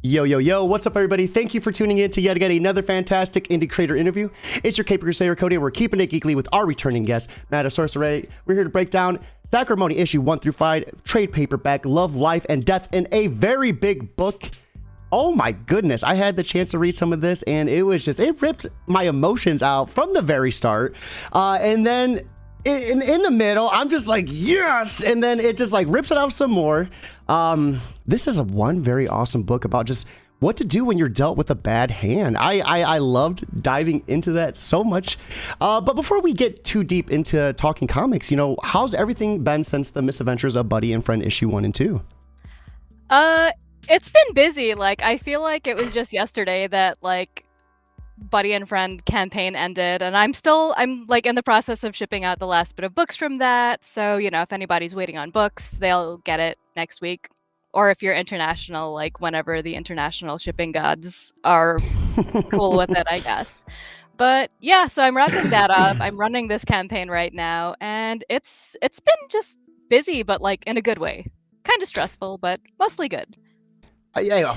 Yo, yo, yo, what's up, everybody? Thank you for tuning in to yet again another fantastic indie creator interview. It's your Cape Crusader Cody, and we're keeping it geekly with our returning guest, Matt of Sorcier. We're here to break down Sacrimony issue 1 through 5, trade paperback, Love, Life, and Death in a very big book. Oh my goodness, I had the chance to read some of this, and it ripped my emotions out from the very start. And then in the middle, I'm just like, yes! And then it just like rips it out some more. This is one very awesome book about just what to do when you're dealt with a bad hand. I loved diving into that so much. But before we get too deep into talking comics, how's everything been since the misadventures of Buddy and Friend issue 1 and 2? It's been busy. Like, I feel like it was just yesterday that Buddy and Friend campaign ended, and I'm like in the process of shipping out the last bit of books from that. So, if anybody's waiting on books, they'll get it next week. Or if you're international, like whenever the international shipping gods are cool with it, I guess. But yeah, so I'm wrapping that up. I'm running this campaign right now, and it's been just busy, but like in a good way. Kind of stressful, but mostly good.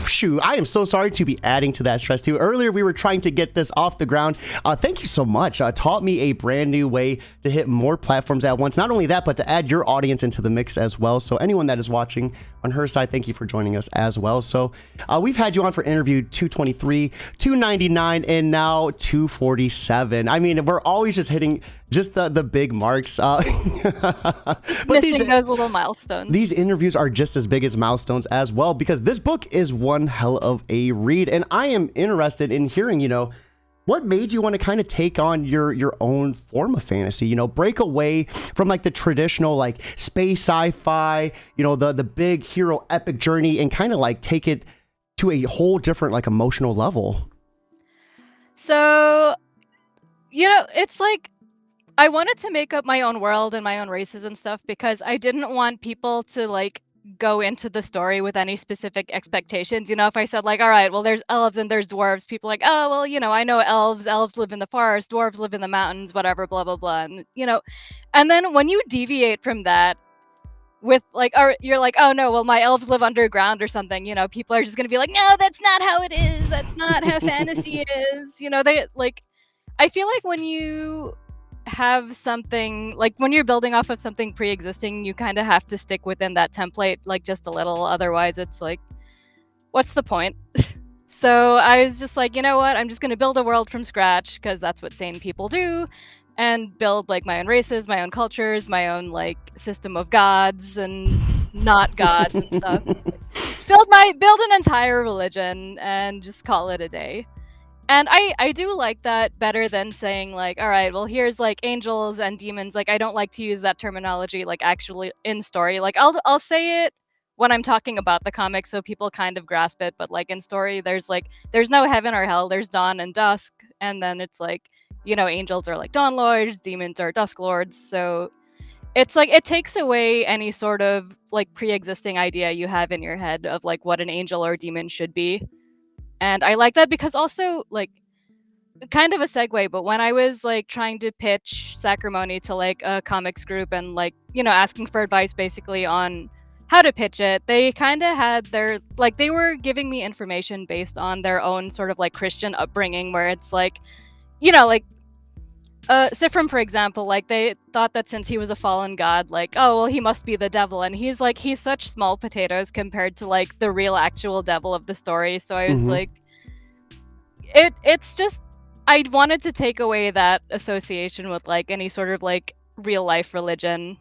Shoot, I am so sorry to be adding to that stress too. Earlier, we were trying to get this off the ground. Thank you so much. Taught me a brand new way to hit more platforms at once. Not only that, but to add your audience into the mix as well. So anyone that is watching on her side, thank you for joining us as well. So we've had you on for interview 223, 299, and now 247. I mean, we're always just hitting just the big marks. Just missing those little milestones. These interviews are just as big as milestones as well, because this book is one hell of a read, and I am interested in hearing, what made you want to kind of take on your own form of fantasy, break away from like the traditional like space sci-fi, the big hero epic journey, and kind of like take it to a whole different like emotional level. So, it's like I wanted to make up my own world and my own races and stuff because I didn't want people to like go into the story with any specific expectations. If I said like, all right, well, there's elves and there's dwarves, people like, oh, well, I know elves live in the forest, dwarves live in the mountains, whatever, blah, blah, blah. And, and then when you deviate from that with like, or you're like, oh no, well, my elves live underground or something, people are just going to be like, no, that's not how it is. That's not how fantasy is. They like, I feel like when you have something like when you're building off of something pre-existing, you kind of have to stick within that template like just a little, otherwise it's like, what's the point? So I was just like, you know what, I'm just going to build a world from scratch because that's what sane people do, and build like my own races, my own cultures, my own like system of gods and not gods and stuff. build an entire religion and just call it a day. And I do like that better than saying like, all right, well, here's like angels and demons. Like, I don't like to use that terminology like actually in story. Like I'll say it when I'm talking about the comic so people kind of grasp it. But like in story, there's no heaven or hell. There's dawn and dusk. And then it's like, angels are like dawn lords, demons are dusk lords. So it's like it takes away any sort of like pre-existing idea you have in your head of like what an angel or demon should be. And I like that because also, like, kind of a segue, but when I was, like, trying to pitch Sacrimony to, like, a comics group and, like, asking for advice basically on how to pitch it, they kind of had their, like, they were giving me information based on their own sort of, like, Christian upbringing, where it's, like, Sifrim, for example, like, they thought that since he was a fallen god, like, oh, well, he must be the devil. And he's such small potatoes compared to, like, the real actual devil of the story. So I was like, it's just, I wanted to take away that association with, like, any sort of, like, real life religion.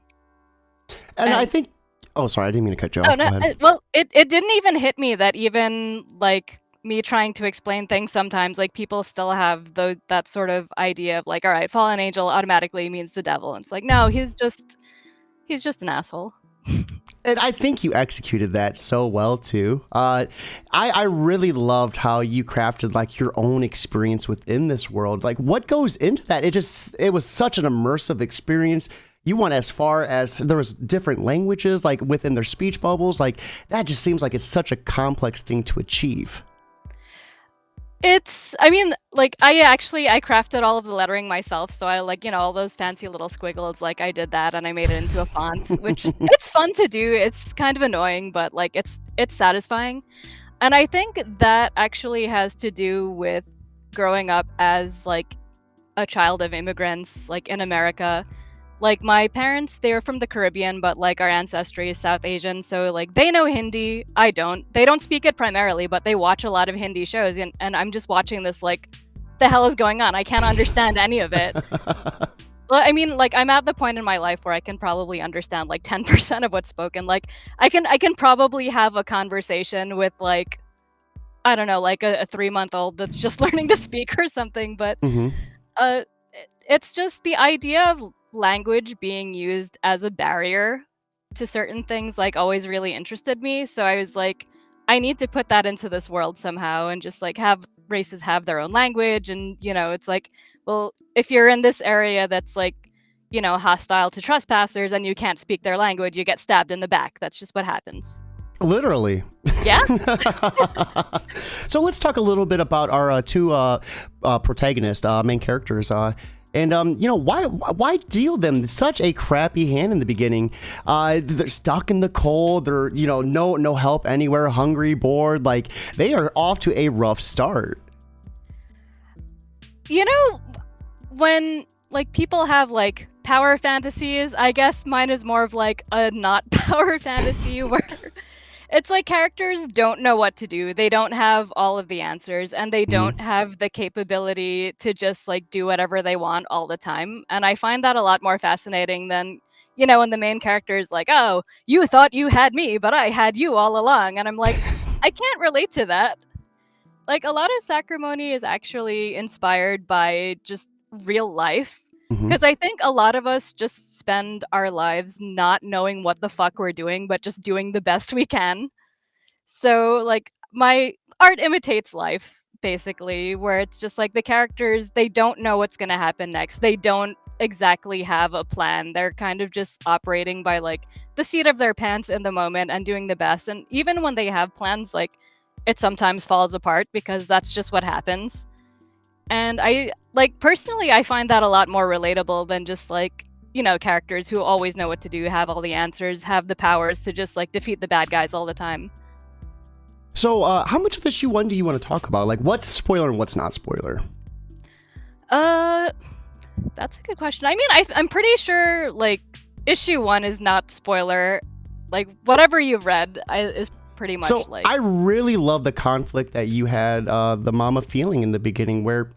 And I think, oh, sorry, I didn't mean to cut you off. Oh, no, well, it didn't even hit me that even, like, me trying to explain things sometimes, like, people still have that sort of idea of like, all right, fallen angel automatically means the devil, and it's like, no, he's just an asshole. And I think you executed that so well too. I really loved how you crafted like your own experience within this world. Like, what goes into that? It was such an immersive experience. You went as far as there was different languages like within their speech bubbles. Like, that just seems like it's such a complex thing to achieve. I mean, like, I crafted all of the lettering myself, so I, like, all those fancy little squiggles, like, I did that, and I made it into a font, which it's fun to do. It's kind of annoying, but, like, it's satisfying. And I think that actually has to do with growing up as like a child of immigrants like in America. Like my parents, they are from the Caribbean, but like our ancestry is South Asian, so like they know Hindi. I don't. They don't speak it primarily, but they watch a lot of Hindi shows, and I'm just watching this like, the hell is going on? I can't understand any of it. Well, I mean, like I'm at the point in my life where I can probably understand like 10% of what's spoken. Like I can probably have a conversation with like, I don't know, like a 3-month old that's just learning to speak or something, but Hmm. uh it's just the idea of language being used as a barrier to certain things like always really interested me. So I was like, I need to put that into this world somehow and just like have races have their own language. And it's like, well, if you're in this area that's like, hostile to trespassers and you can't speak their language, you get stabbed in the back. That's just what happens. Literally. Yeah. So let's talk a little bit about our two protagonists, main characters. And why deal them such a crappy hand in the beginning? They're stuck in the cold. They're no help anywhere. Hungry, bored. Like they are off to a rough start. When like people have like power fantasies, I guess mine is more of like a not power fantasy where it's like characters don't know what to do. They don't have all of the answers and they don't have the capability to just like do whatever they want all the time. And I find that a lot more fascinating than, when the main character is like, "Oh, you thought you had me, but I had you all along." And I'm like, I can't relate to that. Like a lot of Sacrimony is actually inspired by just real life. Hmm. Because I think a lot of us just spend our lives not knowing what the fuck we're doing, but just doing the best we can. So, like, my art imitates life, basically, where it's just like the characters, they don't know what's going to happen next. They don't exactly have a plan. They're kind of just operating by, like, the seat of their pants in the moment and doing the best. And even when they have plans, like, it sometimes falls apart because that's just what happens. And personally, I find that a lot more relatable than just like, characters who always know what to do, have all the answers, have the powers to just like defeat the bad guys all the time. So, how much of issue one do you want to talk about? Like, what's spoiler and what's not spoiler? That's a good question. I mean, I'm pretty sure like issue 1 is not spoiler. Like whatever you've read is pretty much So like. I really love the conflict that you had, the mama feeling in the beginning, where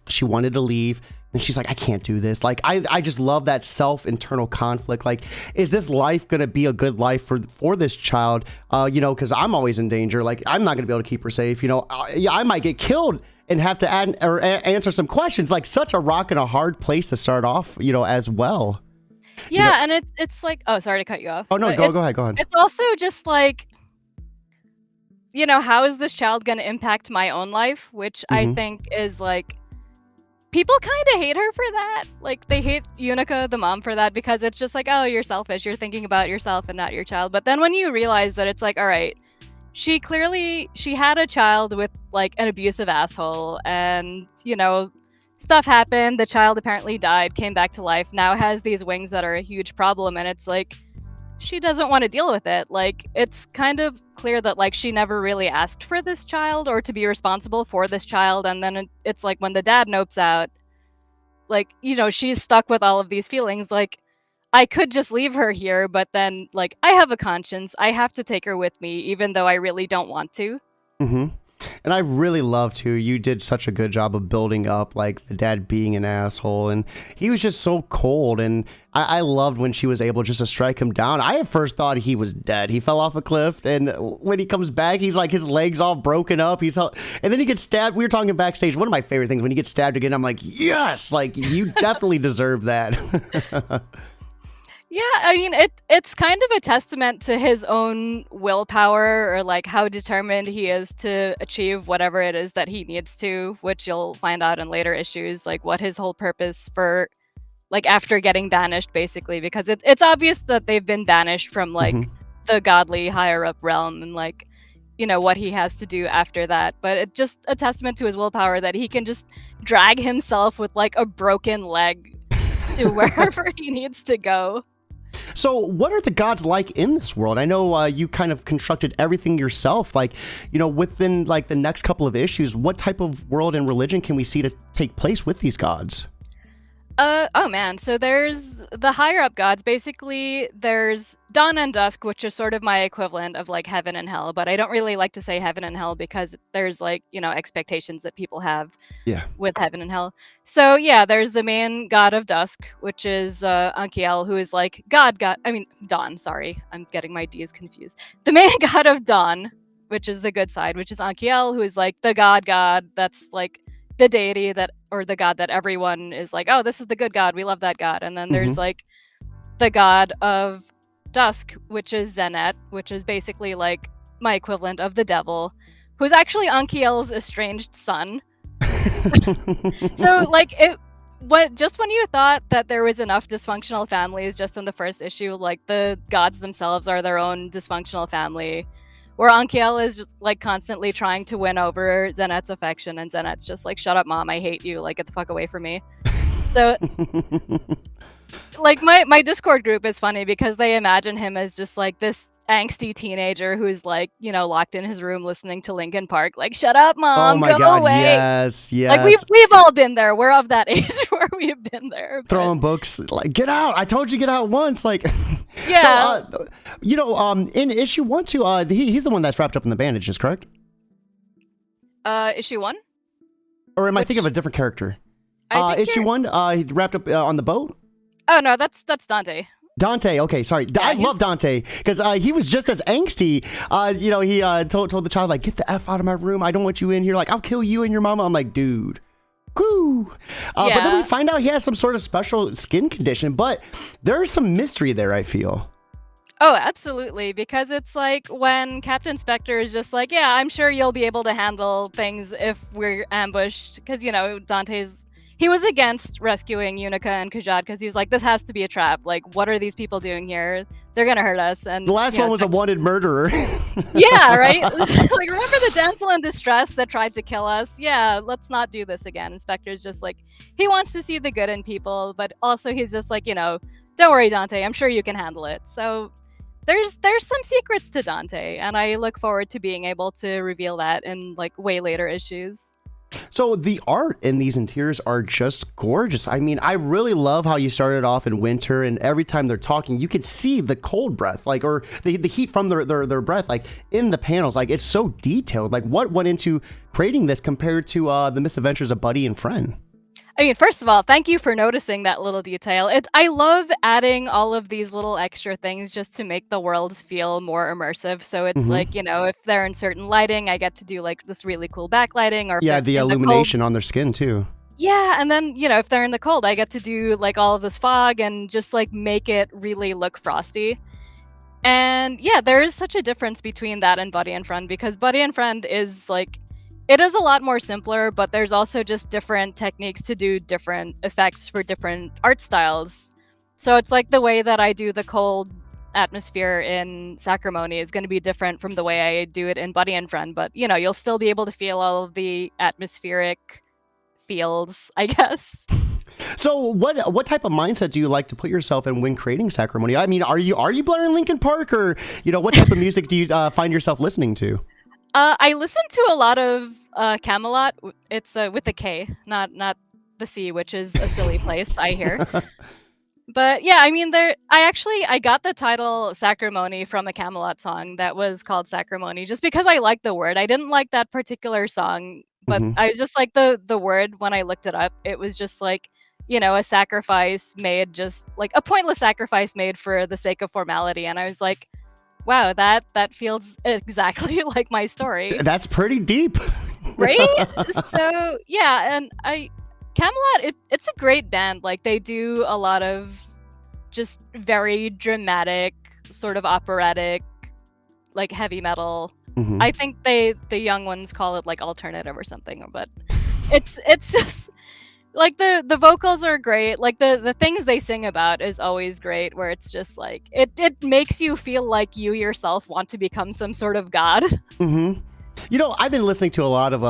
she wanted to leave and she's like, I can't do this. Like I just love that internal conflict. Like, is this life gonna be a good life for this child? Because I'm always in danger. Like I'm not gonna be able to keep her safe. I might get killed and have to answer some questions. Like such a rock and a hard place to start off. As well. Yeah, and it's like, oh, sorry to cut you off. Oh no, but go ahead. It's also just like, how is this child going to impact my own life? Which I think is like, people kind of hate her for that. Like, they hate Unica, the mom, for that because it's just like, oh, you're selfish. You're thinking about yourself and not your child. But then when you realize that it's like, all right, she had a child with like an abusive asshole and, stuff happened. The child apparently died, came back to life, now has these wings that are a huge problem. And it's like, she doesn't want to deal with it. Like, it's kind of clear that like she never really asked for this child or to be responsible for this child. And then it's like when the dad nopes out, like, she's stuck with all of these feelings. Like, I could just leave her here, but then like I have a conscience. I have to take her with me, even though I really don't want to. Mm-hmm. And I really love too. You did such a good job of building up like the dad being an asshole, and he was just so cold. And I loved when she was able just to strike him down. I at first thought he was dead. He fell off a cliff, and when he comes back, he's like his legs all broken up. And then he gets stabbed. We were talking backstage. One of my favorite things when he gets stabbed again, I'm like, yes, like you definitely deserve that. Yeah, I mean, it's kind of a testament to his own willpower or like how determined he is to achieve whatever it is that he needs to, which you'll find out in later issues, like what his whole purpose for like after getting banished, basically, because it's obvious that they've been banished from like the godly higher up realm and like, what he has to do after that. But it's just a testament to his willpower that he can just drag himself with like a broken leg to wherever he needs to go. So what are the gods like in this world? I know you kind of constructed everything yourself. Like, within like the next couple of issues, what type of world and religion can we see to take place with these gods? Oh man, so there's the higher up gods. Basically, there's dawn and dusk, which is sort of my equivalent of like heaven and hell, but I don't really like to say heaven and hell because there's like, expectations that people have Yeah. with heaven and hell. So yeah, there's the main god of dusk, which is Ankiel, who is like Dawn, sorry. I'm getting my D's confused. The main god of dawn, which is the good side, which is Ankiel, who is like the god that's like the deity that, or the god that everyone is like, oh, this is the good god, we love that god. And then there's like the god of dusk, which is Zenet, which is basically like my equivalent of the devil, who's actually Ankiel's estranged son. So like just when you thought that there was enough dysfunctional families just in the first issue, like the gods themselves are their own dysfunctional family, where Ankiel is just like constantly trying to win over Zenet's affection, and Zenet's just like, shut up mom, I hate you, like get the fuck away from me. So like my Discord group is funny because they imagine him as just like this angsty teenager who's like, locked in his room listening to Linkin Park, like, shut up mom, Oh my go God, away. yes. Like we've all been there. We're of that age where we've been there. Throwing books, like, get out. I told you get out once. Like, yeah. So, in issue 1, 2, he's the one that's wrapped up in the bandages, correct? Issue 1? Or am I thinking of a different character? Issue 1, he wrapped up on the boat? Oh, no, that's Dante. Dante, okay, sorry. Yeah, I love Dante because he was just as angsty. He told the child, like, get the F out of my room. I don't want you in here. Like, I'll kill you and your mama. I'm like, dude. Woo. But then we find out he has some sort of special skin condition, but there's some mystery there, I feel. Oh, absolutely. Because it's like when Captain Spectre is just like, yeah, I'm sure you'll be able to handle things if we're ambushed. Because, he was against rescuing Unica and Khajad because he's like, this has to be a trap. Like, what are these people doing here? They're going to hurt us. And the last one was a wanted murderer. Yeah, right? Like, remember the damsel in distress that tried to kill us? Yeah, let's not do this again. Spectre's just like, he wants to see the good in people, but also he's just like, don't worry, Dante. I'm sure you can handle it. So there's some secrets to Dante, and I look forward to being able to reveal that in like way later issues. So the art in these interiors are just gorgeous. I mean, I really love how you started off in winter, and every time they're talking, you can see the cold breath, like, or the heat from their breath, like in the panels. Like, it's so detailed. Like, what went into creating this compared to the misadventures of Buddy and Friend? I mean, first of all, thank you for noticing that little detail. I love adding all of these little extra things just to make the worlds feel more immersive. So it's like, if they're in certain lighting, I get to do like this really cool backlighting. Or yeah, the illumination on their skin too. Yeah, and then, if they're in the cold, I get to do like all of this fog and just like make it really look frosty. And yeah, there is such a difference between that and Buddy and Friend, because Buddy and Friend is like, it is a lot more simpler, but there's also just different techniques to do different effects for different art styles. So it's like the way that I do the cold atmosphere in Sacrimony is going to be different from the way I do it in Buddy and Friend, but you'll still be able to feel all of the atmospheric feels, I guess. So what type of mindset do you like to put yourself in when creating Sacrimony? I mean, are you blaring Linkin Park, or what type of music do you find yourself listening to? I listen to a lot of Camelot. It's with a K, not the C, which is a silly place, I hear. But yeah, I mean, I got the title Sacrimony from a Camelot song that was called Sacrimony, just because I liked the word. I didn't like that particular song, but I was just like the word when I looked it up. It was just like, a sacrifice made, just like a pointless sacrifice made for the sake of formality. And I was like, wow, that feels exactly like my story. That's pretty deep. Right? So yeah, and Camelot, it's a great band. Like, they do a lot of just very dramatic, sort of operatic, like heavy metal. I think the young ones call it like alternative or something, but it's just like the vocals are great. Like the things they sing about is always great, where it's just like it makes you feel like you yourself want to become some sort of god. I've been listening to a lot of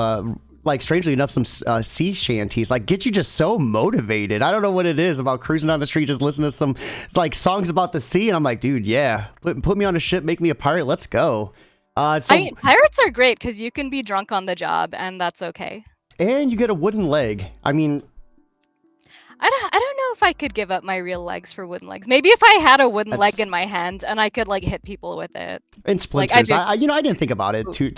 like strangely enough, some sea shanties, like get you just so motivated. I don't know what it is about cruising down the street, just listening to some like songs about the sea, and I'm like, dude, yeah, put me on a ship, make me a pirate, let's go. I mean, pirates are great because you can be drunk on the job, and that's okay. And you get a wooden leg. I mean, I don't know if I could give up my real legs for wooden legs. Maybe if I had a wooden leg in my hand and I could like hit people with it. And splinters. Like, I didn't think about it too.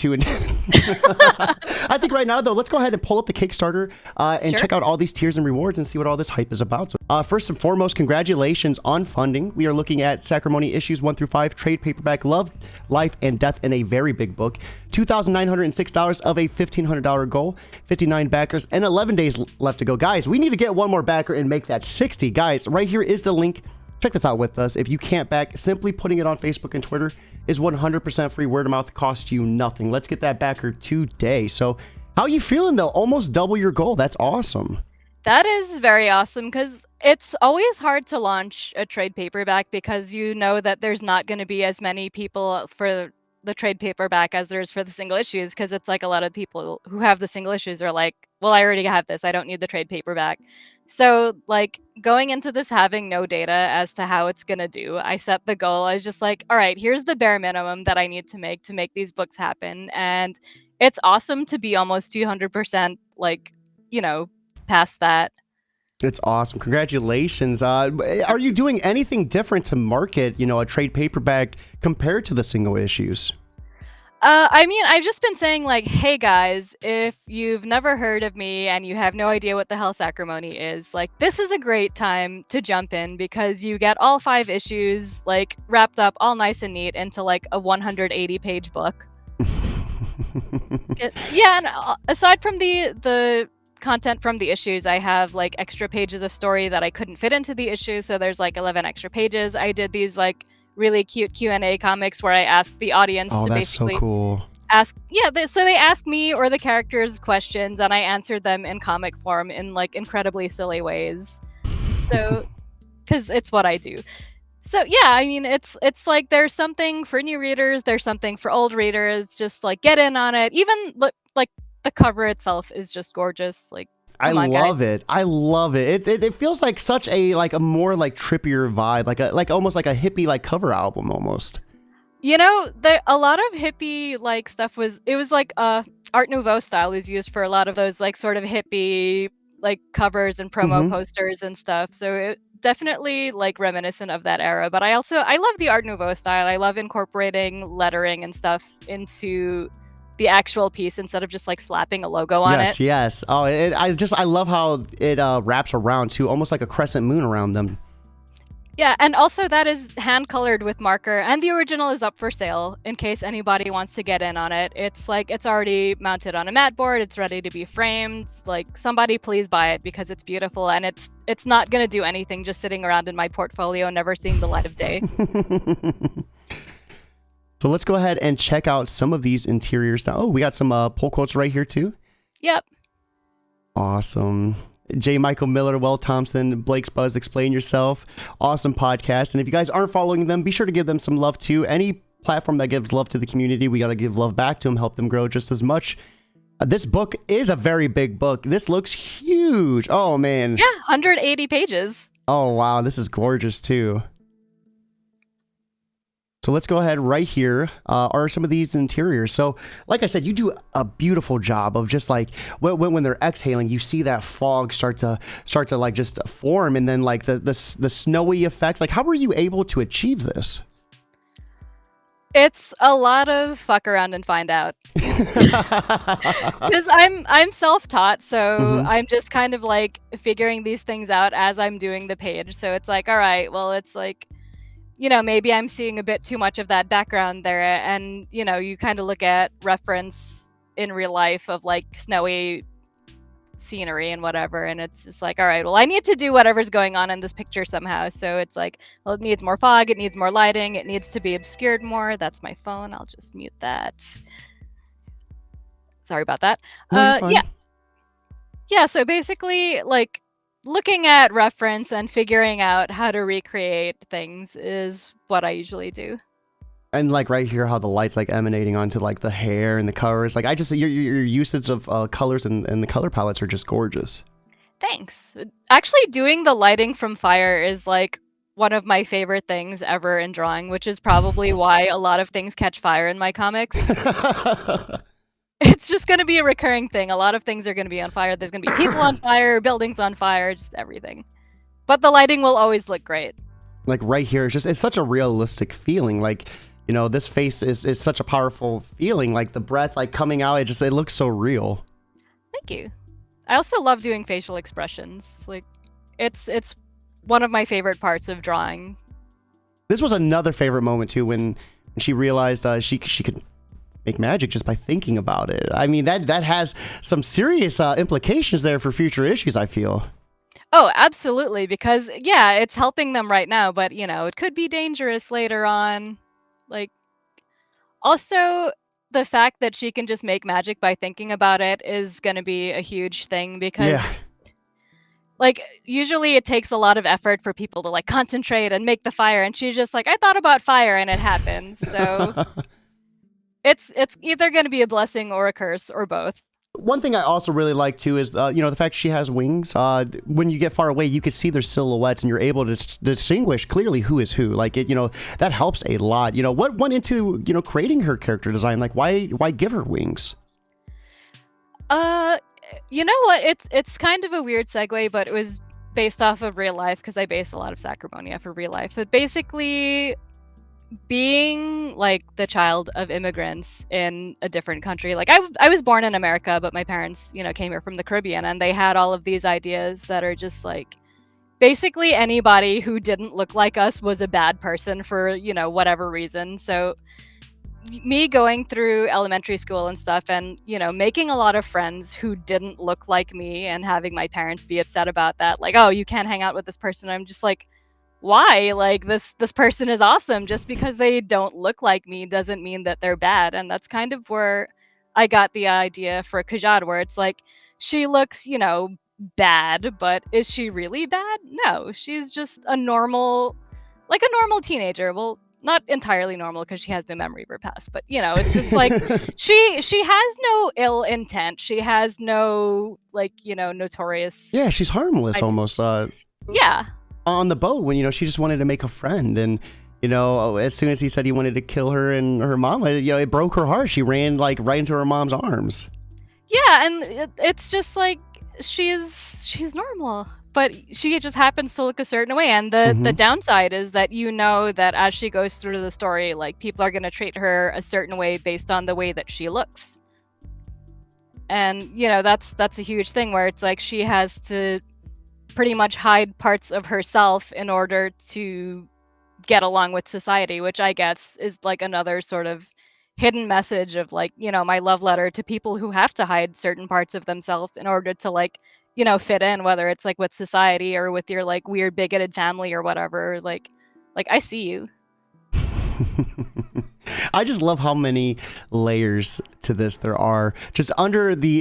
I think right now though, let's go ahead and pull up the Kickstarter and check out all these tiers and rewards and see what all this hype is about. So, first and foremost, congratulations on funding. We are looking at Sacrimony issues 1 through 5, trade paperback, Love, Life, and Death in a very big book. $2,906 of a $1,500 goal, 59 backers, and 11 days left to go. Guys, we need to get one more backer and make that 60. Guys, right here is the link. Check this out with us. If you can't back, simply putting it on Facebook and Twitter is 100% free. Word of mouth costs you nothing. Let's get that backer today. So how you feeling though? Almost double your goal. That's awesome. That is very awesome because it's always hard to launch a trade paperback because you know that there's not going to be as many people for the trade paperback as there is for the single issues, because it's like a lot of people who have the single issues are like, well, I already have this, I don't need the trade paperback. So like going into this having no data as to how it's gonna do, I set the goal. I was just like, all right, here's the bare minimum that I need to make these books happen. And it's awesome to be almost 200% like, you know, past that. It's awesome. Congratulations. Are you doing anything different to market, you know, a trade paperback compared to the single issues? I mean, I've just been saying like, hey guys, if you've never heard of me and you have no idea what the hell Sacrimony is, like this is a great time to jump in because you get all 5 issues like wrapped up all nice and neat into like a 180-page book. Yeah, and aside from the content from the issues, I have like extra pages of story that I couldn't fit into the issues, so there's like 11 extra pages. I did these like really cute Q&A comics where I asked the audience to basically so cool. So they asked me or the characters questions and I answered them in comic form in like incredibly silly ways. So because it's what I do. So yeah, I mean it's like there's something for new readers, there's something for old readers. Just like get in on it. Even like the cover itself is just gorgeous. Like I love it. I love it. It feels like such a more like trippier vibe, like almost like a hippie like cover album almost. You know, a lot of hippie like stuff was like Art Nouveau style was used for a lot of those like sort of hippie like covers and promo posters and stuff. So it definitely like reminiscent of that era. But I love the Art Nouveau style. I love incorporating lettering and stuff into the actual piece instead of just like slapping a logo on it. Yes. Oh, I love how it wraps around too, almost like a crescent moon around them. Yeah, and also that is hand colored with marker, and the original is up for sale in case anybody wants to get in on it. It's like it's already mounted on a mat board, it's ready to be framed. Like somebody please buy it because it's beautiful and it's not going to do anything just sitting around in my portfolio and never seeing the light of day. So let's go ahead and check out some of these interiors now. Oh, we got some pull quotes right here too. Yep. Awesome. J. Michael Miller, Will Thompson, Blake's Buzz, Explain Yourself. Awesome podcast. And if you guys aren't following them, be sure to give them some love too. Any platform that gives love to the community, we got to give love back to them, help them grow just as much. This book is a very big book. This looks huge. Oh, man. Yeah, 180 pages. Oh, wow. This is gorgeous too. So let's go ahead right here are some of these interiors. So like I said, you do a beautiful job of just like when they're exhaling, you see that fog start to like just form, and then like the snowy effect. Like how were you able to achieve this? It's a lot of fuck around and find out. Because I'm self-taught, so I'm just kind of like figuring these things out as I'm doing the page. So it's like, all right, well, it's like, you know, maybe I'm seeing a bit too much of that background there. And, you know, you kind of look at reference in real life of like snowy scenery and whatever. And it's just like, all right, well, I need to do whatever's going on in this picture somehow. So it's like, well, it needs more fog. It needs more lighting. It needs to be obscured more. That's my phone. I'll just mute that. Sorry about that. Yeah. So basically, like, looking at reference and figuring out how to recreate things is what I usually do. And like right here, how the light's like emanating onto like the hair and the colors. Like I just your usage of colors and the color palettes are just gorgeous. Thanks. Actually, doing the lighting from fire is like one of my favorite things ever in drawing, which is probably why a lot of things catch fire in my comics. It's just going to be a recurring thing. A lot of things are going to be on fire. There's going to be people on fire, buildings on fire, just everything. But the lighting will always look great. Like right here, it's such a realistic feeling. Like, you know, this face is such a powerful feeling. Like the breath like coming out, it looks so real. Thank you. I also love doing facial expressions. Like it's one of my favorite parts of drawing. This was another favorite moment too when she realized she could make magic just by thinking about it. I mean, that has some serious implications there for future issues, I feel. Oh, absolutely, because yeah, it's helping them right now, but you know, it could be dangerous later on. Like also the fact that she can just make magic by thinking about it is going to be a huge thing because like usually it takes a lot of effort for people to like concentrate and make the fire, and she's just like, I thought about fire and it happens. So it's either going to be a blessing or a curse or both. One thing I also really like too is you know, the fact she has wings. When you get far away, you can see their silhouettes, and you're able to distinguish clearly who is who. Like it, you know, that helps a lot. You know, what went into, you know, creating her character design? Like why give her wings? You know what? It's kind of a weird segue, but it was based off of real life because I base a lot of Sacrimony off of real life. But basically, being like the child of immigrants in a different country, like I was born in America, but my parents, you know, came here from the Caribbean, and they had all of these ideas that are just like basically anybody who didn't look like us was a bad person for, you know, whatever reason. So me going through elementary school and stuff, and you know, making a lot of friends who didn't look like me, and having my parents be upset about that, like, oh, you can't hang out with this person. I'm just like, why? Like this person is awesome. Just because they don't look like me doesn't mean that they're bad. And that's kind of where I got the idea for Khajad, where it's like she looks, you know, bad, but is she really bad? No, she's just a normal teenager. Well, not entirely normal because she has no memory of her past, but you know, it's just like she has no ill intent. She has no like, you know, notorious. Yeah, she's harmless almost. Yeah. On the boat when, you know, she just wanted to make a friend, and you know, as soon as he said he wanted to kill her and her mom, you know, it broke her heart. She ran like right into her mom's arms. Yeah, and it's just like she's normal, but she just happens to look a certain way, and the downside is that, you know, that as she goes through the story, like people are going to treat her a certain way based on the way that she looks. And you know, that's a huge thing where it's like she has to pretty much hide parts of herself in order to get along with society, which I guess is like another sort of hidden message of like, you know, my love letter to people who have to hide certain parts of themselves in order to like, you know, fit in, whether it's like with society or with your like weird bigoted family or whatever. Like I see you. I just love how many layers to this there are just under the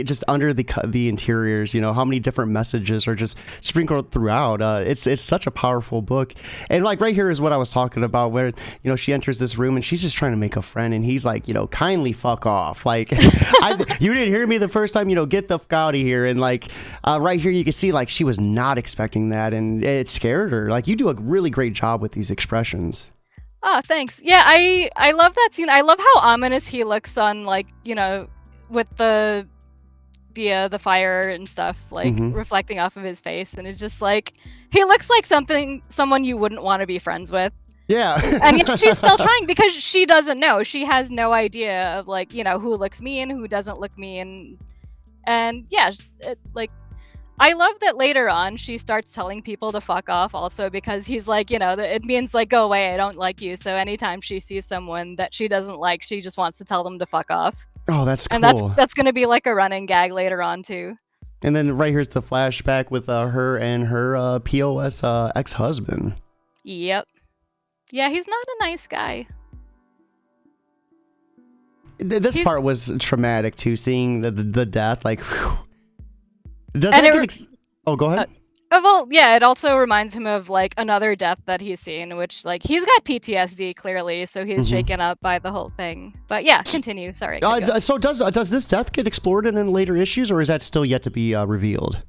interiors, you know, how many different messages are just sprinkled throughout. It's such a powerful book. And like right here is what I was talking about, where, you know, she enters this room and she's just trying to make a friend, and he's like, you know, kindly fuck off. Like, you didn't hear me the first time, you know, get the fuck out of here. And like right here you can see like she was not expecting that, and it scared her. Like you do a really great job with these expressions. Oh, thanks. Yeah, I love that scene. I love how ominous he looks on, like, you know, with the fire and stuff, like reflecting off of his face, and it's just like he looks like someone you wouldn't want to be friends with. Yeah. And yet she's still trying because she doesn't know. She has no idea of like, you know, who looks mean, who doesn't look mean. And yeah, like I love that later on she starts telling people to fuck off also, because he's like, you know, it means like, go away, I don't like you. So anytime she sees someone that she doesn't like, she just wants to tell them to fuck off. Oh, that's cool. And that's going to be like a running gag later on too. And then right here's the flashback with her and her POS ex-husband. Yep. Yeah, he's not a nice guy. This part was traumatic too, seeing the death, like, whew. Oh, go ahead. Well, yeah, it also reminds him of like another death that he's seen, which like he's got PTSD clearly, so he's shaken up by the whole thing. But yeah, continue. Sorry. So does this death get explored in later issues, or is that still yet to be revealed?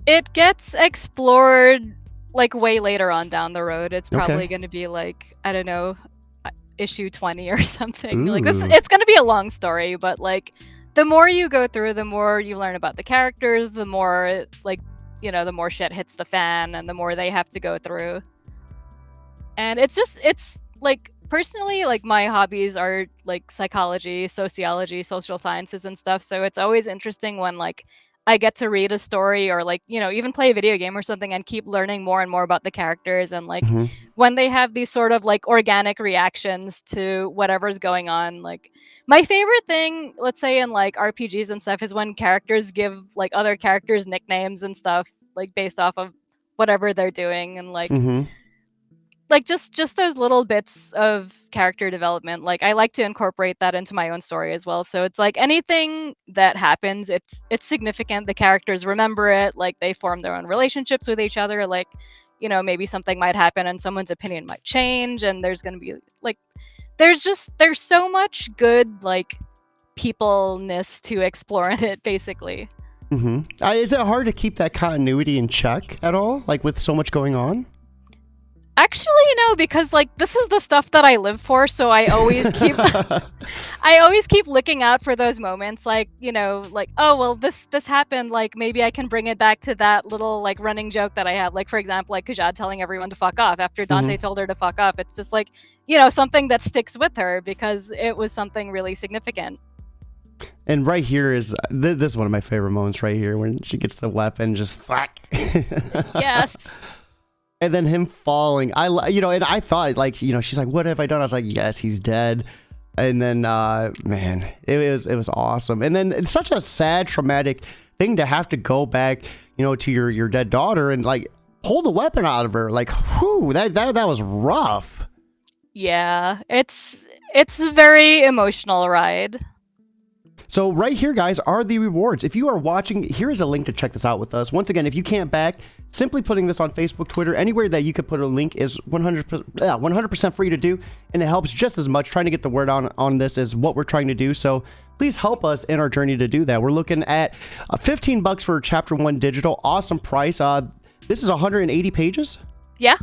It gets explored like way later on down the road. It's probably going to be like, I don't know, issue 20 or something. Like it's going to be a long story, but like the more you go through, the more you learn about the characters, the more like, you know, the more shit hits the fan and the more they have to go through. And it's like, personally, like my hobbies are like psychology, sociology, social sciences and stuff. So it's always interesting when like I get to read a story or like, you know, even play a video game or something and keep learning more and more about the characters. And like when they have these sort of like organic reactions to whatever's going on, like my favorite thing, let's say in like RPGs and stuff, is when characters give like other characters nicknames and stuff, like based off of whatever they're doing. And like just those little bits of character development, like I like to incorporate that into my own story as well. So it's like anything that happens, it's significant. The characters remember it, like they form their own relationships with each other. Like, you know, maybe something might happen and someone's opinion might change, and there's going to be like there's so much good like peopleness to explore in it, basically. Is it hard to keep that continuity in check at all, like with so much going on? Actually, no, because like this is the stuff that I live for, so I always keep looking out for those moments, like, you know, like, oh well, this happened, like maybe I can bring it back to that little like running joke that I had, like for example, like Khajad telling everyone to fuck off after Dante told her to fuck off. It's just like, you know, something that sticks with her because it was something really significant. And right here is this is one of my favorite moments right here when she gets the weapon, just fuck. Yes. And then him falling, you know, and I thought, like, you know, she's like, what have I done? I was like, yes, he's dead. And then, man, it was awesome. And then it's such a sad, traumatic thing to have to go back, you know, to your dead daughter and like pull the weapon out of her. Like, whew, that was rough. Yeah, it's a very emotional ride. So right here, guys, are the rewards. If you are watching, here is a link to check this out with us. Once again, if you can't back, simply putting this on Facebook, Twitter, anywhere that you could put a link is 100% free to do, and it helps just as much. Trying to get the word on this is what we're trying to do. So please help us in our journey to do that. We're looking at $15 for Chapter 1 digital. Awesome price. This is 180 pages. Yeah.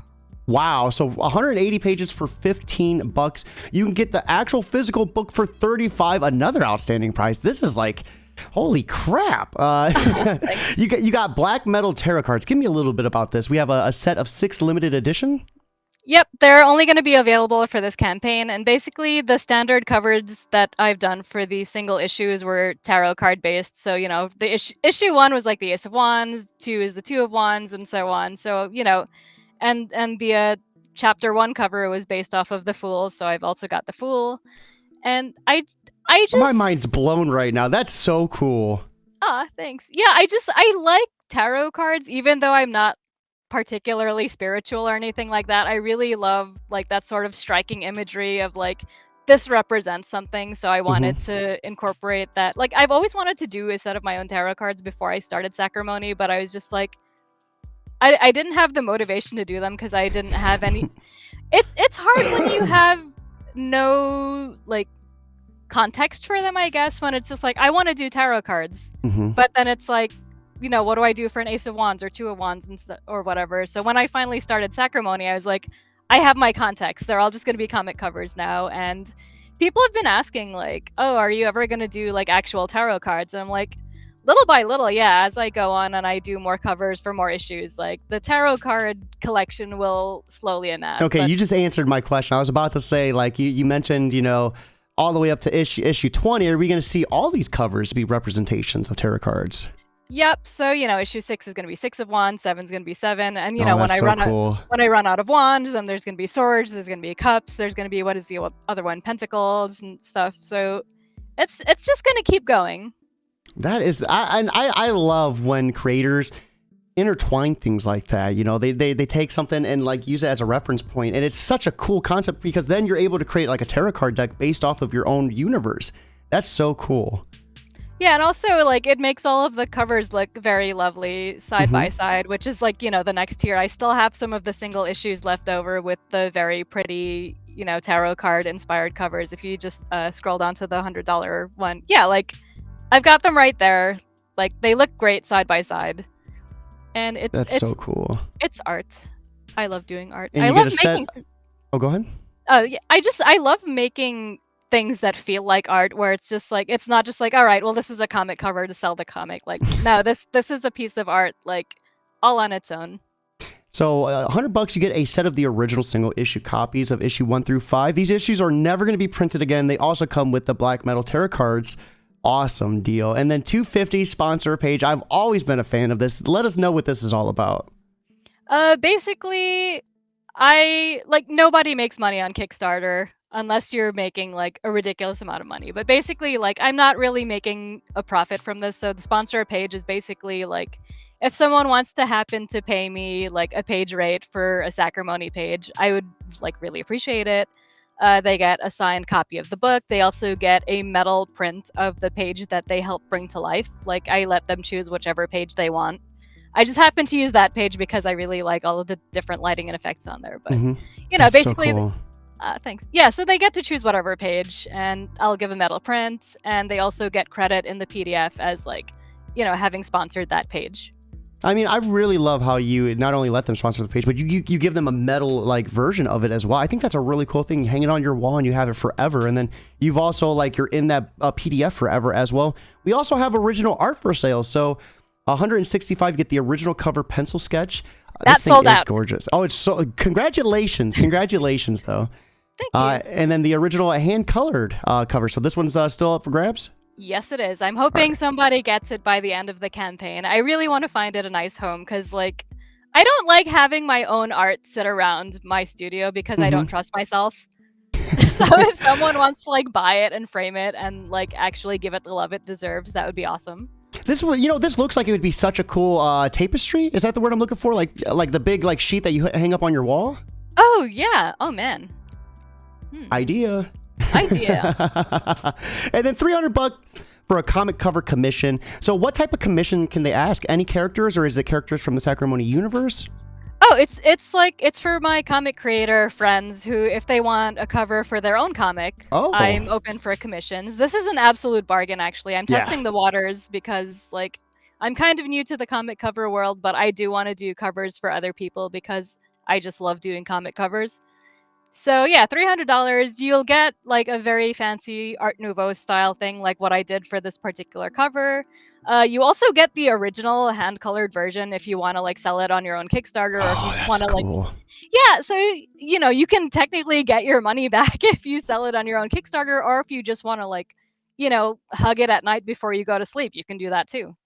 Wow, so 180 pages for $15. You can get the actual physical book for $35. Another outstanding price. This is like, holy crap. You got black metal tarot cards. Give me a little bit about this. We have a set of 6 limited edition. Yep, they're only going to be available for this campaign, and basically the standard covers that I've done for the single issues were tarot card based. So, you know, the issue 1 was like the Ace of Wands, 2 is the Two of Wands, and so on. So, you know, and the Chapter 1 cover was based off of the Fool, so I've also got the Fool. And I just, my mind's blown right now. That's so cool. Thanks. Yeah, I like tarot cards, even though I'm not particularly spiritual or anything like that. I really love like that sort of striking imagery of like this represents something, so I wanted to incorporate that. Like I've always wanted to do a set of my own tarot cards before I started Sacrimony, but I was just like, I didn't have the motivation to do them because I didn't have any. It's hard when you have no like context for them, I guess, when it's just like I want to do tarot cards, but then it's like, you know, what do I do for an Ace of Wands or Two of Wands and or whatever. So when I finally started Sacrimony, I was like, I have my context. They're all just going to be comic covers now, and people have been asking like, oh, are you ever going to do like actual tarot cards? And I'm like, little by little, yeah, as I go on and I do more covers for more issues, like the tarot card collection will slowly amass. Okay, you just answered my question. I was about to say, like, you mentioned, you know, all the way up to issue 20. Are we going to see all these covers be representations of tarot cards? Yep. So, you know, issue 6 is going to be 6 of Wands, 7 is going to be 7, and you know, when I run out of wands, then there's going to be swords, there's going to be cups, there's going to be, what is the other one, pentacles and stuff. So it's just going to keep going. That is, I love when creators intertwine things like that. You know, they take something and like use it as a reference point, and it's such a cool concept because then you're able to create like a tarot card deck based off of your own universe. That's so cool. Yeah, and also like it makes all of the covers look very lovely side by side, which is like, the next tier. I still have some of the single issues left over with the very pretty, tarot card inspired covers. If you just scroll down to the $100 one. Yeah, like I've got them right there. Like they look great side by side. And it's That's it's so cool. it's art. I love doing art. And I you get love a set. making Oh, go ahead. yeah, I love making things that feel like art where it's just like it's not just like, all right, well this is a comic cover to sell the comic. Like no, this is a piece of art like all on its own. So, $100, you get a set of the original single issue copies of issue 1 through 5. These issues are never going to be printed again. They also come with the black metal tarot cards. Awesome deal. And then $250 sponsor page. I've always been a fan of this. Let us know what this is all about. Basically I like nobody makes money on Kickstarter unless you're making like a ridiculous amount of money. But basically like I'm not really making a profit from this. So the sponsor page is basically like if someone wants to happen to pay me like a page rate for a Sacrimony page, I would like really appreciate it. They get a signed copy of the book. They also get a metal print of the page that they help bring to life. Like I let them choose whichever page they want. I just happen to use that page because I really like all of the different lighting and effects on there. But That's basically, so cool. thanks. Yeah, so they get to choose whatever page, and I'll give a metal print, and they also get credit in the PDF as like, having sponsored that page. I mean, I really love how you not only let them sponsor the page, but you give them a metal like version of it as well. I think that's a really cool thing. You hang it on your wall and you have it forever. And then you've also like you're in that PDF forever as well. We also have original art for sale. So 165, you get the original cover pencil sketch. That This thing sold is out. gorgeous. Oh, it's so congratulations. Congratulations though. Thank you. And then the original hand colored cover. So this one's still up for grabs. Yes, it is. I'm hoping somebody gets it by the end of the campaign. I really want to find it a nice home because, like, I don't like having my own art sit around my studio because I don't trust myself. So if someone wants to like buy it and frame it and like actually give it the love it deserves, that would be awesome. This one, this looks like it would be such a cool tapestry. Is that the word I'm looking for? Like the big like sheet that you hang up on your wall? Oh yeah. Oh man. Idea. And then $300 for a comic cover commission. So what type of commission can they ask? Any characters, or is it characters from the Sacrimony universe? Oh, it's for my comic creator friends who, if they want a cover for their own comic, I'm open for commissions. This is an absolute bargain, actually. I'm testing the waters because, like, I'm kind of new to the comic cover world, but I do want to do covers for other people because I just love doing comic covers. So yeah, $300. You'll get like a very fancy Art Nouveau style thing, like what I did for this particular cover. You also get the original hand-colored version if you want to like sell it on your own Kickstarter, or if you just want to like, yeah. So you can technically get your money back if you sell it on your own Kickstarter, or if you just want to like, hug it at night before you go to sleep. You can do that too.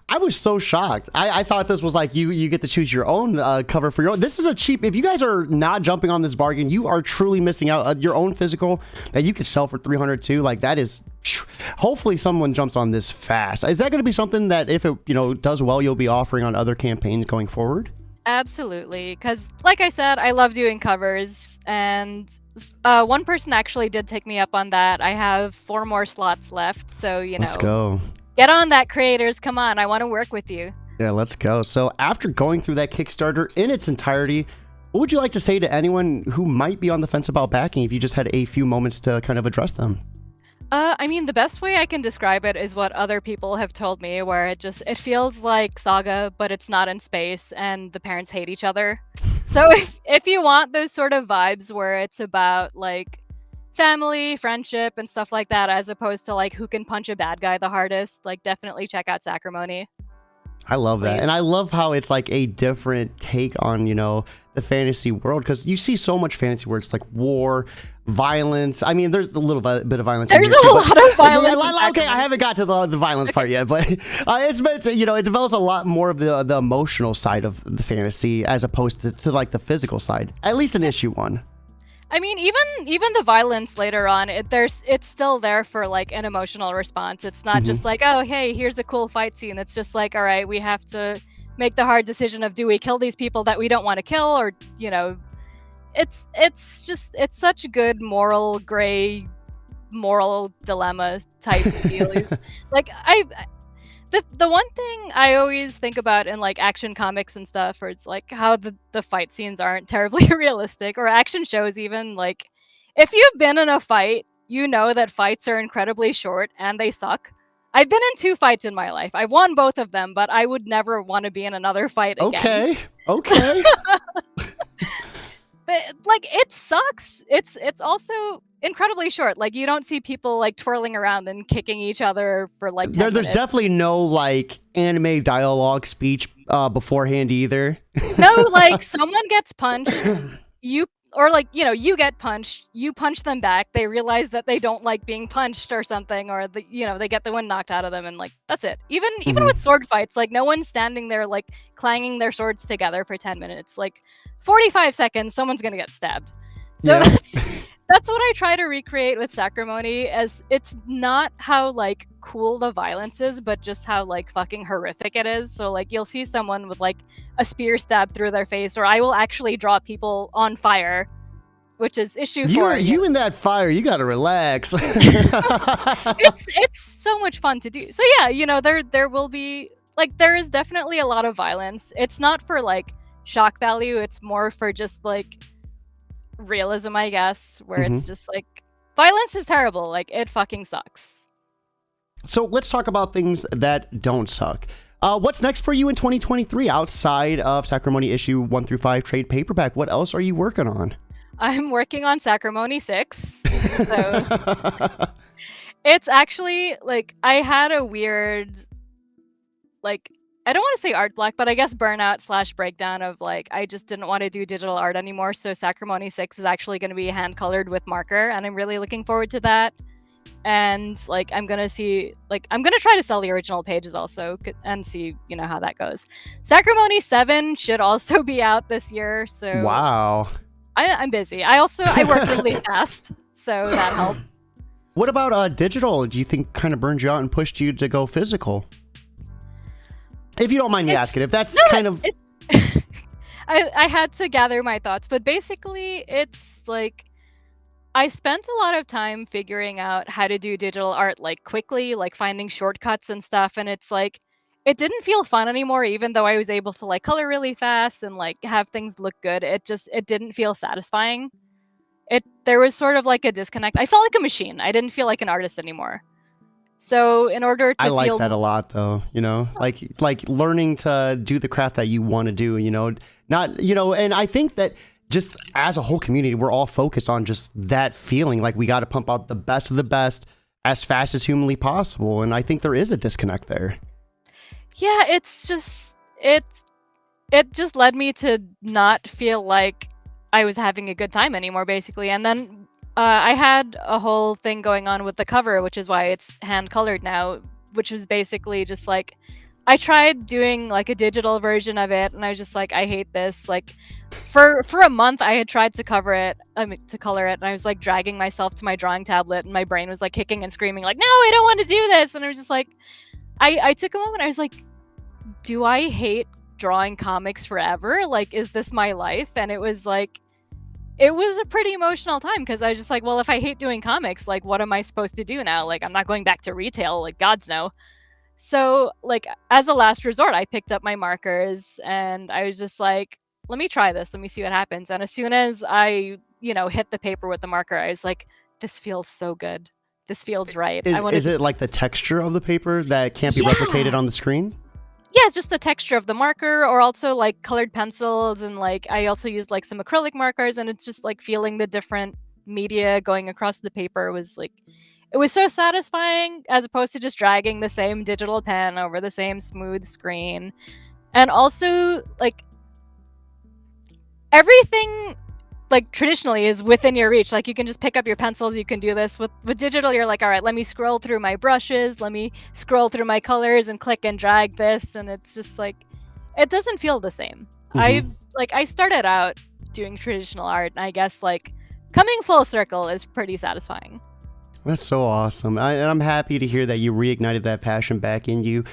I was so shocked. I thought this was like you get to choose your own cover for your own. This is a cheap. If you guys are not jumping on this bargain, you are truly missing out. Your own physical that you could sell for $300 too. Like that is. Hopefully, someone jumps on this fast. Is that going to be something that if it does well, you'll be offering on other campaigns going forward? Absolutely, because like I said, I love doing covers, and one person actually did take me up on that. I have 4 more slots left, so Let's go. Get on that, creators. Come on, I want to work with you. Yeah, let's go. So after going through that Kickstarter in its entirety, what would you like to say to anyone who might be on the fence about backing if you just had a few moments to kind of address them? I mean, the best way I can describe it is what other people have told me, where it feels like Saga, but it's not in space, and the parents hate each other. So if you want those sort of vibes where it's about like family, friendship, and stuff like that, as opposed to like who can punch a bad guy the hardest, like definitely check out Sacrimony. I love that. And I love how it's like a different take on, the fantasy world, because you see so much fantasy where it's like war, violence. I mean, there's a little bit of violence. There's a lot of violence. Okay, I haven't got to the violence part yet, but it's meant to, it develops a lot more of the emotional side of the fantasy as opposed to like the physical side, at least in issue 1. I mean, even the violence later on, it's still there for like an emotional response. It's not just like, oh, hey, here's a cool fight scene. It's just like, all right, we have to make the hard decision of, do we kill these people that we don't want to kill, or it's such good moral gray moral dilemma type dealies. Like the one thing I always think about in like action comics and stuff, or it's like how the fight scenes aren't terribly realistic, or action shows even, like if you've been in a fight, you know that fights are incredibly short and they suck. I've been in 2 fights in my life. I've won both of them, but I would never want to be in another fight again. Okay. But like it sucks. It's also incredibly short. Like you don't see people like twirling around and kicking each other for like 10 There's minutes. definitely no like anime dialogue speech beforehand either. No, like someone gets punched, you get punched, you punch them back, they realize that they don't like being punched or something, or they get the wind knocked out of them, and like that's it. Even with sword fights, like no one's standing there like clanging their swords together for 10 minutes. Like 45 seconds, someone's gonna get stabbed. So that's what I try to recreate with Sacrimony, as it's not how like cool the violence is, but just how like fucking horrific it is. So like you'll see someone with like a spear stab through their face, or I will actually draw people on fire, which is issue 4. You in that fire, you gotta relax. It's so much fun to do. So yeah, there will be like, there is definitely a lot of violence. It's not for like shock value, it's more for just like realism, I guess, where it's just like violence is terrible, like it fucking sucks. So let's talk about things that don't suck. What's next for you in 2023 outside of Sacrimony issue 1 through 5 trade paperback? What else are you working on? I'm working on Sacrimony 6. So it's actually like, I had a weird, like, I don't want to say art block, but I guess burnout / breakdown of like, I just didn't want to do digital art anymore. So Sacrimony 6 is actually going to be hand colored with marker, and I'm really looking forward to that. And like, I'm going to try to sell the original pages also and see, how that goes. Sacrimony 7 should also be out this year. So wow. I'm busy. I work really fast, so that helps. What about digital? Do you think kind of burned you out and pushed you to go physical? If you don't mind me asking, if that's I had to gather my thoughts, but basically it's like, I spent a lot of time figuring out how to do digital art like quickly, like finding shortcuts and stuff, and it's like, it didn't feel fun anymore, even though I was able to like color really fast and like have things look good. It didn't feel satisfying. There was sort of like a disconnect. I felt like a machine. I didn't feel like an artist anymore. So in order to I like that a lot though, like learning to do the craft that you want to do, and I think that just as a whole community, we're all focused on just that feeling like we got to pump out the best of the best as fast as humanly possible. And I think there is a disconnect there. Yeah, it's just, it just led me to not feel like I was having a good time anymore, basically. And then I had a whole thing going on with the cover, which is why it's hand colored now, which was basically just like, I tried doing like a digital version of it, and I was just like, I hate this. Like for a month I had tried to color it, and I was like dragging myself to my drawing tablet, and my brain was like kicking and screaming like, no, I don't want to do this. And I was just like, I took a moment, I was like, do I hate drawing comics forever? Like, is this my life? And it was like, it was a pretty emotional time, because I was just like, well, if I hate doing comics, like, what am I supposed to do now? Like, I'm not going back to retail, like, gods no. So, like, as a last resort, I picked up my markers, and I was just like, let me try this. Let me see what happens. And as soon as I, hit the paper with the marker, I was like, this feels so good. This feels right. Is it like the texture of the paper that can't be replicated on the screen? Yeah, it's just the texture of the marker, or also like colored pencils, and like I also used like some acrylic markers, and it's just like feeling the different media going across the paper was like, it was so satisfying, as opposed to just dragging the same digital pen over the same smooth screen. And also like everything like traditionally is within your reach. Like you can just pick up your pencils, you can do this. With digital, you're like, all right, let me scroll through my brushes, let me scroll through my colors and click and drag this, and it's just like, it doesn't feel the same. I started out doing traditional art, and I guess like coming full circle is pretty satisfying. That's so awesome. And I'm happy to hear that you reignited that passion back in you.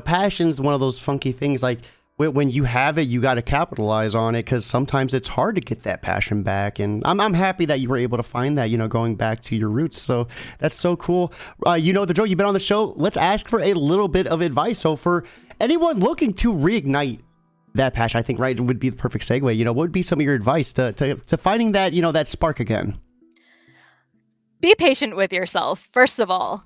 Passion's one of those funky things. Like, when you have it, you got to capitalize on it, because sometimes it's hard to get that passion back. And I'm happy that you were able to find that, going back to your roots. So that's so cool. You know the drill. You've been on the show. Let's ask for a little bit of advice. So for anyone looking to reignite that passion, I think would be the perfect segue. What would be some of your advice to finding that, that spark again? Be patient with yourself, first of all.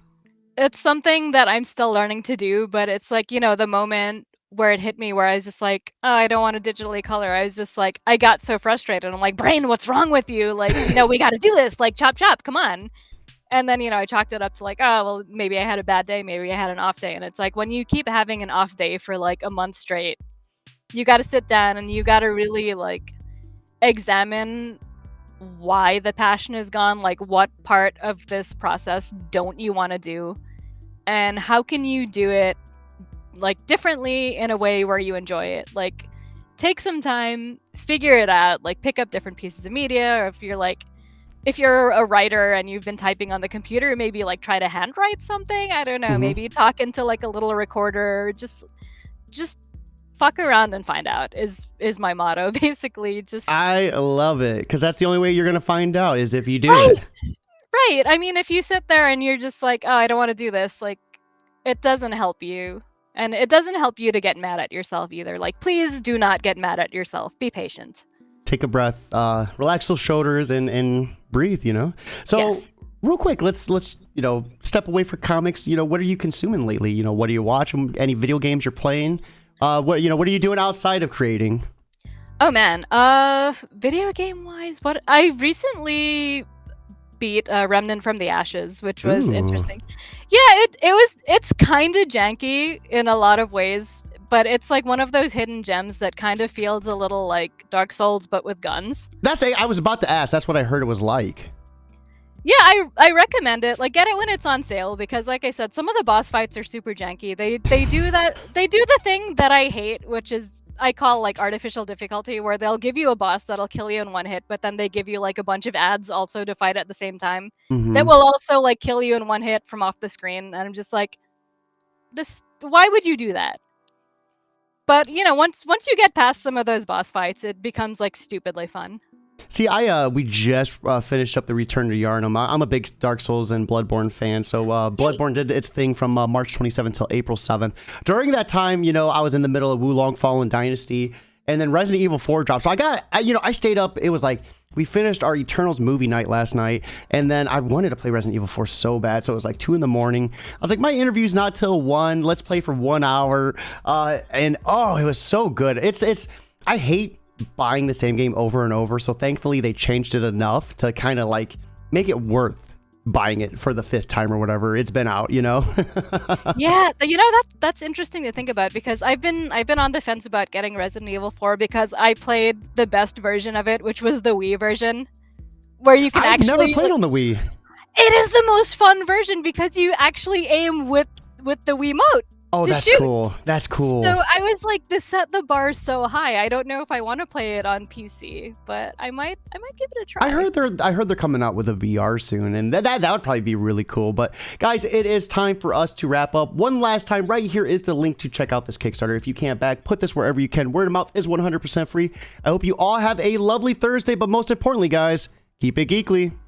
It's something that I'm still learning to do, but it's like, the moment where it hit me, where I was just like, oh, I don't want to digitally color. I was just like, I got so frustrated. I'm like, brain, what's wrong with you? Like, we got to do this. Like, chop, come on. And then, I chalked it up to like, oh, well, maybe I had a bad day. Maybe I had an off day. And it's like, when you keep having an off day for like a month straight, you got to sit down and you got to really like examine why the passion is gone. Like, what part of this process don't you want to do? And how can you do it like differently in a way where you enjoy it? Like, take some time, figure it out, like pick up different pieces of media. Or if you're a writer and you've been typing on the computer, maybe like try to handwrite something. I don't know, maybe talk into like a little recorder. Just fuck around and find out is my motto, basically. I love it, because that's the only way you're gonna find out, is if you do it. Right. I mean, if you sit there and you're just like, oh, I don't want to do this, like, it doesn't help you. And it doesn't help you to get mad at yourself either. Like, please do not get mad at yourself. Be patient. Take a breath, relax those shoulders, and breathe, So Yes. Real quick, let's step away from comics. What are you consuming lately? What are you watching? Any video games you're playing? What are you doing outside of creating? Oh man, video game wise, what I recently beat Remnant from the Ashes, which was interesting. Yeah, it's kind of janky in a lot of ways, but it's like one of those hidden gems that kind of feels a little like Dark Souls but with guns. I was about to ask. That's what I heard it was like. Yeah, I recommend it. Like, get it when it's on sale, because like I said, some of the boss fights are super janky. They do the thing that I hate, which is I call like artificial difficulty, where they'll give you a boss that'll kill you in one hit, but then they give you like a bunch of ads also to fight at the same time that will also like kill you in one hit from off the screen. And I'm just like, why would you do that? But once you get past some of those boss fights, it becomes like stupidly fun. See, we just finished up the Return to Yharnam. I'm a big Dark Souls and Bloodborne fan, so Bloodborne did its thing from March 27th till April 7th. During that time, I was in the middle of Wulong Fallen Dynasty, and then Resident Evil 4 dropped. So I stayed up. It was like we finished our Eternals movie night last night, and then I wanted to play Resident Evil 4 so bad, so it was like 2 in the morning. I was like, my interview's not till 1. Let's play for 1 hour, and oh, it was so good. I hate buying the same game over and over, so thankfully they changed it enough to kind of like make it worth buying it for the 5th time or whatever it's been out. Yeah, that's interesting to think about, because I've been on the fence about getting Resident Evil 4 because I played the best version of it, which was the Wii version, where you can I've never played on the Wii. It is the most fun version because you actually aim with the Wiimote. Oh, that's shoot. cool. That's cool. So I was like, this set the bar so high. I don't know if I want to play it on PC, but I might give it a try. I heard they're coming out with a VR soon, and that would probably be really cool. But guys, it is time for us to wrap up. One last time, right here is the link to check out this Kickstarter. If you can't back, put this wherever you can. Word of mouth is 100% free. I hope you all have a lovely Thursday, but most importantly, guys, keep it geekly.